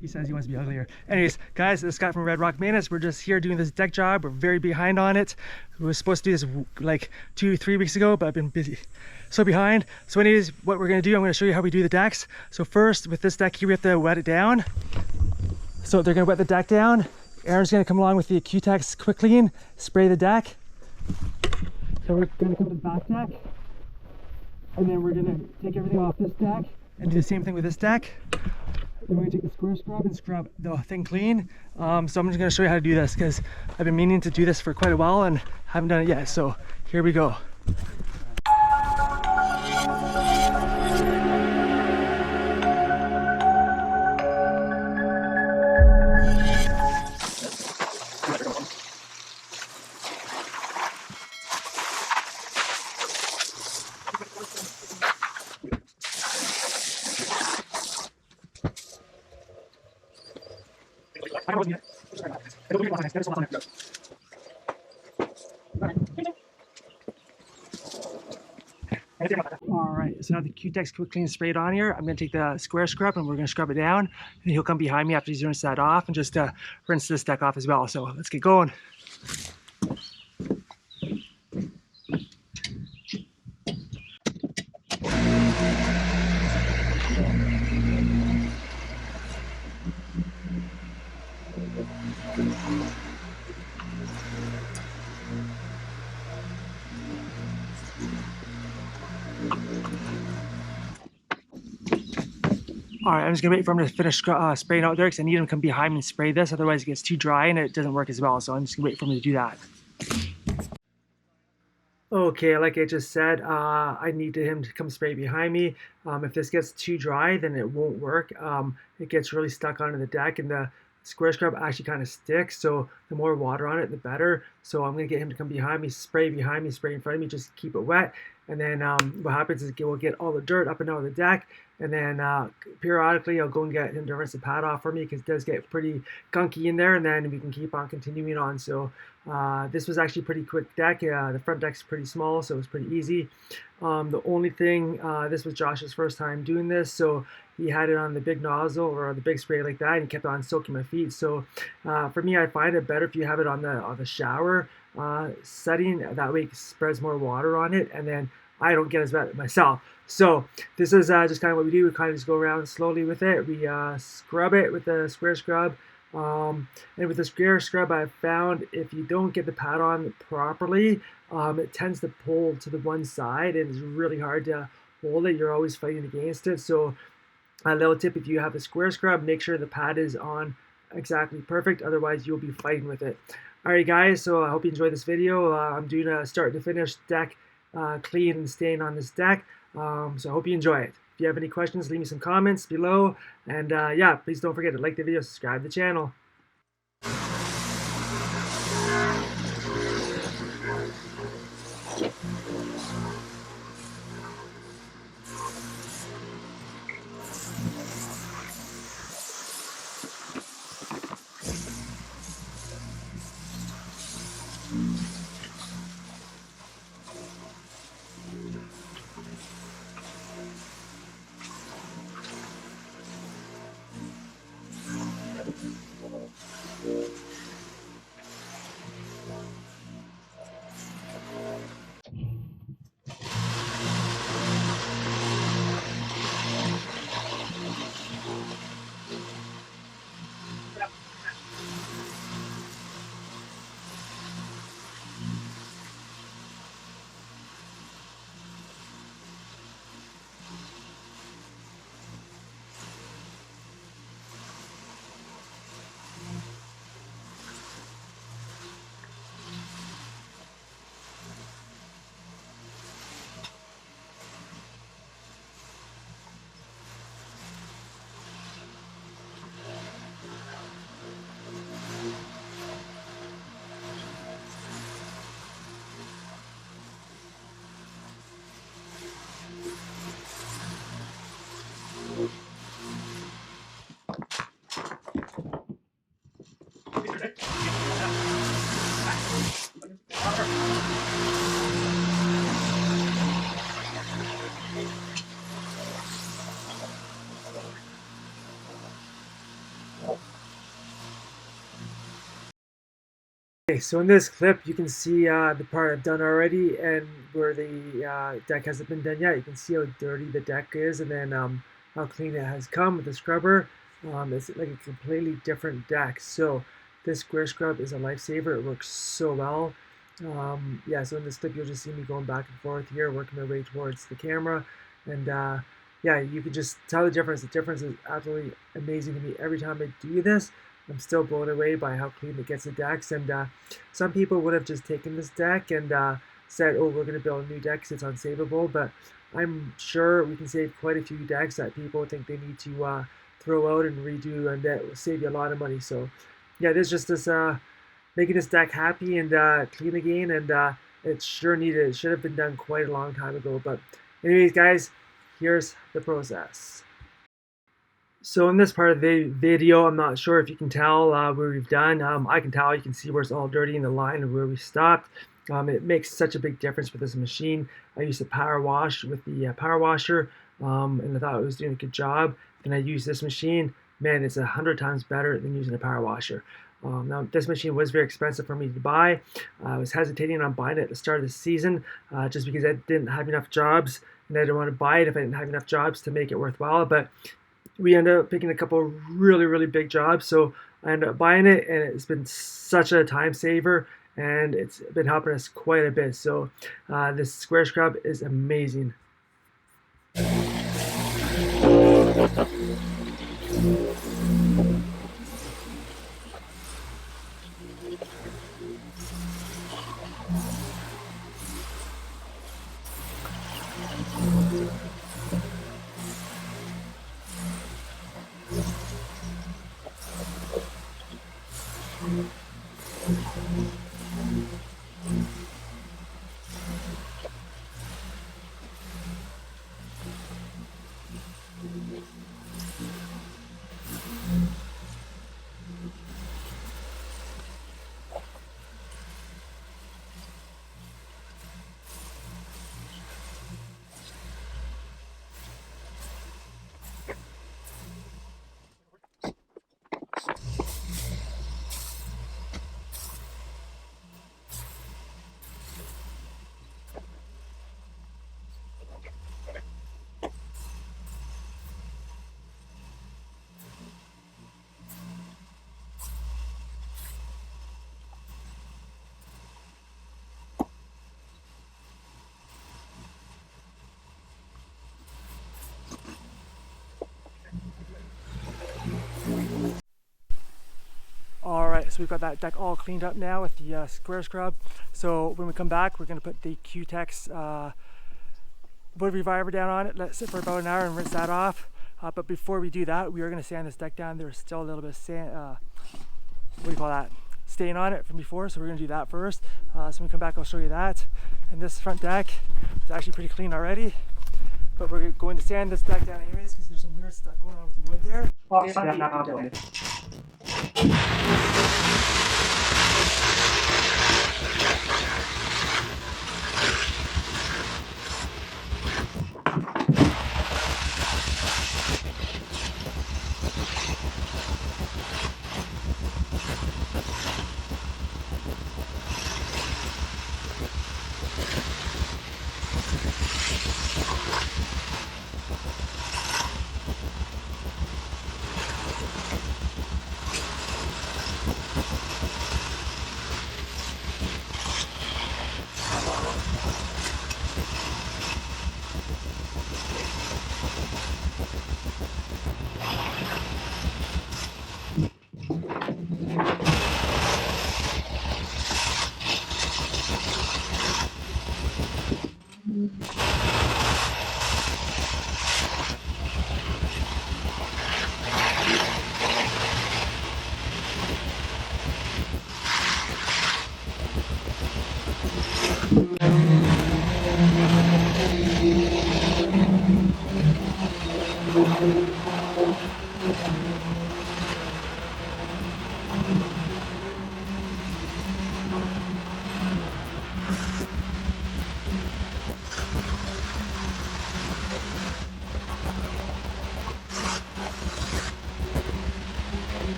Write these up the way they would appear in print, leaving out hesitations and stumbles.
He says he wants to be uglier. Anyways, guys, this guy from Red Rock Maintenance, we're just here doing this deck job. We're very behind on it. We were supposed to do this like 2-3 weeks ago, but I've been busy, so behind. So anyways, what we're gonna do, I'm gonna show you how we do the decks. So first, with this deck here, we have to wet it down. So they're gonna wet the deck down. Aaron's gonna come along with the cutek quick clean, spray the deck. So we're gonna come to the back deck, and then we're gonna take everything off this deck and do the same thing with this deck. Then we're gonna take the square scrub and scrub the thing clean. So I'm just gonna show you how to do this because I've been meaning to do this for quite a while and haven't done it yet. So here we go. Alright, so now the cutek's quick clean sprayed on here. I'm going to take the square scrub and we're going to scrub it down. And he'll come behind me after he's rinsed that off and just rinse this deck off as well. So let's get going. Alright, I'm just going to wait for him to finish spraying out there because I need him to come behind me and spray this. Otherwise it gets too dry and it doesn't work as well. So I'm just going to wait for him to do that. Okay, like I just said, I need him to come spray behind me. If this gets too dry, then it won't work. It gets really stuck onto the deck and the square scrub actually kind of sticks. So the more water on it, the better. So I'm going to get him to come behind me, spray behind me, spray in front of me, just keep it wet. And then what happens is we'll get all the dirt up and out of the deck. And then periodically I'll go and get him to rinse the pad off for me because it does get pretty gunky in there, and then we can keep on continuing on. So this was actually a pretty quick deck. The front deck's pretty small, so it was pretty easy. The only thing, this was Josh's first time doing this, so he had it on the big nozzle or the big spray like that, and he kept on soaking my feet. So for me, I find it better if you have it on the shower setting. That way it spreads more water on it, and then I don't get as wet myself. So this is just kind of what we do. We kind of just go around slowly with it. We scrub it with the square scrub. And with the square scrub, I've found if you don't get the pad on properly, it tends to pull to the one side and it's really hard to hold it. You're always fighting against it. So a little tip, if you have a square scrub, make sure the pad is on exactly perfect. Otherwise, you'll be fighting with it. All right, guys, so I hope you enjoyed this video. I'm doing a start to finish deck clean and stain on this deck. So I hope you enjoy it. If you have any questions, leave me some comments below. And yeah, please don't forget to like the video, subscribe to the channel. Okay, so in this clip, you can see the part I've done already, and where the deck hasn't been done yet. You can see how dirty the deck is, and then how clean it has come with the scrubber. It's like a completely different deck. So this square scrub is a lifesaver. It works so well. Yeah, so in this clip, you'll just see me going back and forth here, working my way towards the camera, and yeah, you can just tell the difference. The difference is absolutely amazing to me every time I do this. I'm still blown away by how clean it gets the decks, and some people would have just taken this deck and said, oh, we're going to build a new deck because it's unsavable, but I'm sure we can save quite a few decks that people think they need to throw out and redo, and that will save you a lot of money. So yeah, there's just this making this deck happy and clean again, and it sure needed. It should have been done quite a long time ago, but anyways, guys, here's the process. So in this part of the video, I'm not sure if you can tell where we've done. I can tell. You can see where it's all dirty in the line of where we stopped. It makes such a big difference with this machine. I used to power wash with the power washer, and I thought it was doing a good job. Then I used this machine. Man, it's 100 times better than using a power washer. Now, this machine was very expensive for me to buy. I was hesitating on buying it at the start of the season just because I didn't have enough jobs, and I didn't want to buy it if I didn't have enough jobs to make it worthwhile. But we ended up picking a couple of really big jobs, so I ended up buying it, and it's been such a time saver, and it's been helping us quite a bit. So this square scrub is amazing. Alright, so we've got that deck all cleaned up now with the square scrub. So when we come back, we're going to put the cutek's wood reviver down on it, let it sit for about an hour and rinse that off. But before we do that, we are going to sand this deck down. There's still a little bit of sand, what do you call that, stain on it from before, so we're going to do that first. So when we come back, I'll show you that. And this front deck is actually pretty clean already, but we're going to sand this deck down anyways because there's some weird stuff going on with the wood there.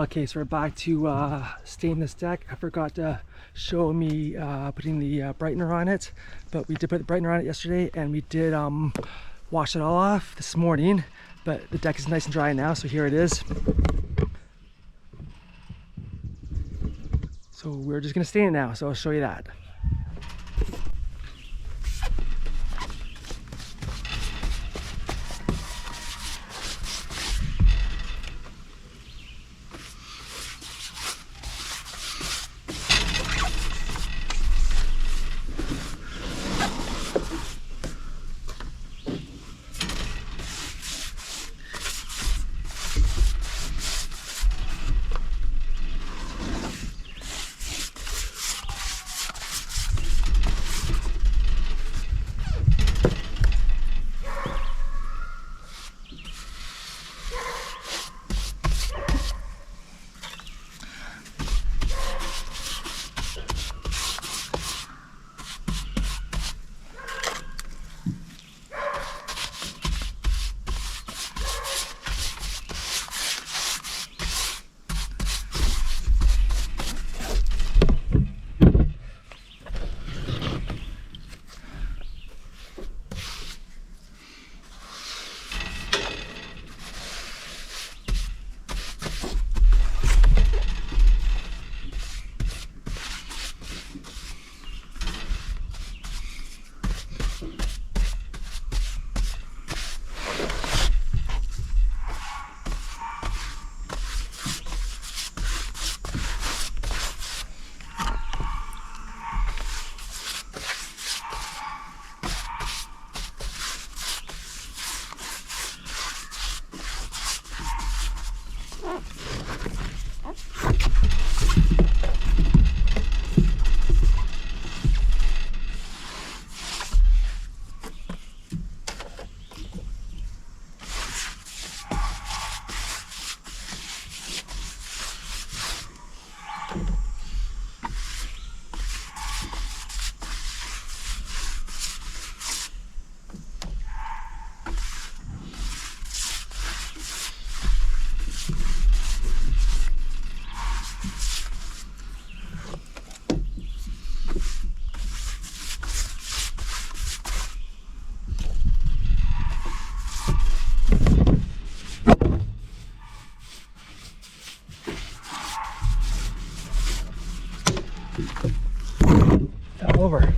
Okay, so we're back to staining this deck. I forgot to show me putting the brightener on it, but we did put the brightener on it yesterday, and we did wash it all off this morning, but the deck is nice and dry now, so here it is. So we're just gonna stain it now, so I'll show you that. Over.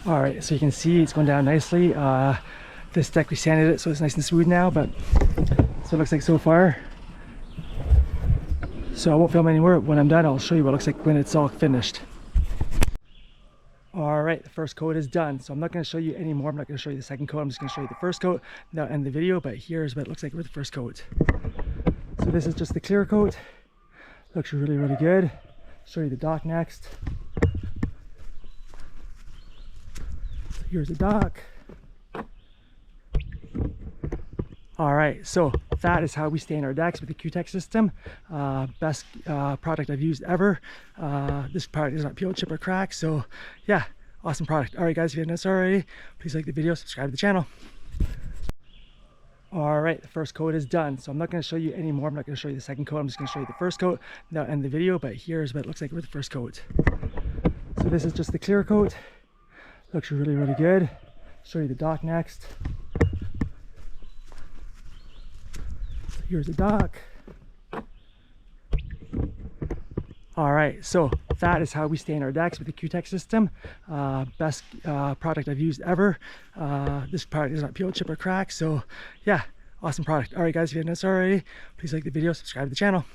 All right, so you can see it's going down nicely. This deck, we sanded it so it's nice and smooth now, but so it looks like so far. So I won't film anymore. When I'm done, I'll show you what it looks like when it's all finished. All right, the first coat is done. So I'm not going to show you anymore. I'm not going to show you the second coat. I'm just going to show you the first coat. That'll end the video, but here's what it looks like with the first coat. So this is just the clear coat. Looks really, really good. Show you the dock next. So here's the dock. All right, so that is how we stain our decks with the cutek system. Best product I've used ever. This product does not peel, chip, or crack. So yeah, awesome product. All right, guys, if you haven't done this already, please like the video, subscribe to the channel. All right, the first coat is done. So I'm not going to show you anymore. I'm not going to show you the second coat. I'm just going to show you the first coat. That'll end the video, but here's what it looks like with the first coat. So this is just the clear coat. Looks really, really good. Show you the dock next. Here's the dock. All right, so that is how we stain our decks with the cutek system. Best product I've used ever. This product does not peel, chip, or crack. So yeah, awesome product. All right, guys, if you haven't done this already, please like the video, subscribe to the channel.